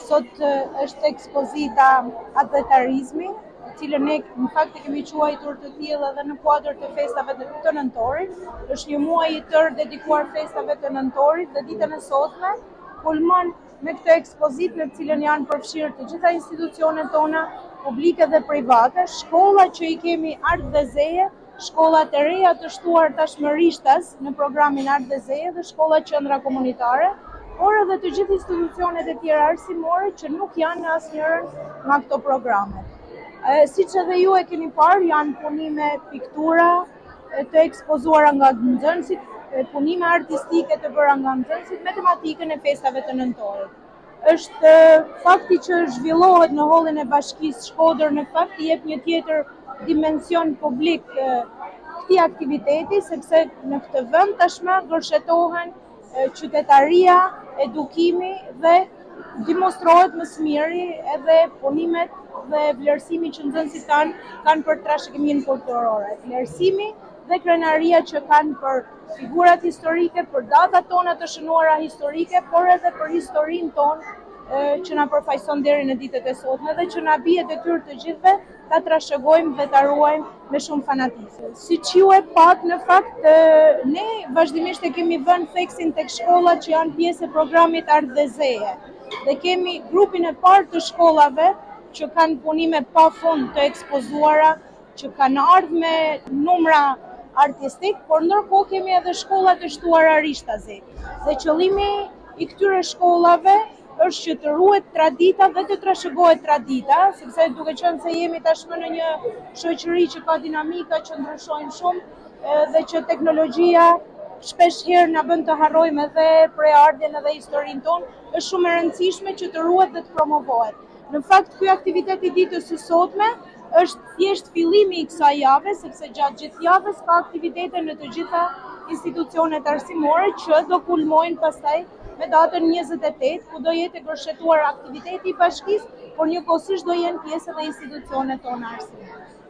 Sot është ekspozita Atlletarizmi, cilën ne në fakt e kemi quajtur të tillë edhe në kuadër të festave të nëntorit. Është një muaj i tërë dedikuar festave të nëntorit dhe ditën e sotme kulmon me këtë ekspozitë në të cilën janë përfshirë të gjitha institucionet tona, publike dhe private, shkolla që i kemi Art dhe Zeje, shkollat e reja të shtuar tashmë rishtas në programin Art dhe Zeje dhe shkolla qendra komunitare, por edhe të gjithë institucionet e tjera arsimore që nuk janë në asnjërin nga këto programe. Siç edhe ju e keni parë, janë punime piktura të ekspozuara nga nxënësit, punime artistike të bëra nga nxënësit me tematikën e festave të nëntorit. Është fakti që zhvillohet në Hollin e Bashkisë Shkodër, në fakt i jep një tjetër dimension publik këtij aktiviteti, sepse në këtë vend tashmë gërshetohen qytetaria, edukimi dhe demonstrohet më së miri edhe punimet dhe vlerësimi që nxënësit kanë për trashëgiminë kulturore. Vlerësimi dhe krenaria që kanë për figurat historike, për datat tona të shënuara historike, por edhe për historinë tonë që na përfaqëson deri në ditët e sotme dhe që na bie detyrë të gjithëve ta trashëgojmë dhe ta ruajmë me shumë fanatizëm. Siç ju e pat, në fakt ne vazhdimisht e kemi vënë theksin tek shkollat që janë pjesë e programit Art dhe Zeje. Dhe kemi grupin e parë të shkollave që kanë punime pafund të ekspozuara, që kanë ardhur me numra artistik, por ndërkohë kemi edhe shkolla të shtuara rishtazi. Dhe qëllimi i këtyre shkollave është që të ruhet tradita dhe të trashëgohet tradita, sepse duke qenë se jemi tashmë në një shoqëri që ka dinamika që ndryshojnë shumë dhe që teknologjia shpesh herë na bën të harrojmë edhe preardhjen edhe historinë tonë, është shumë e rëndësishme që të ruhet dhe të promovohet. Në fakt, ky aktivitet i ditës së sotme është thjesht fillimi i kësaj jave, sepse gjatë gjithë javës ka aktivitete në të gjitha institucionet arsimore që do kulmojnë pastaj me datën 28, ku do jetë gërshetuar aktiviteti i bashkisë, por njëkohësisht do jenë pjesë edhe institucionet tona arsimore.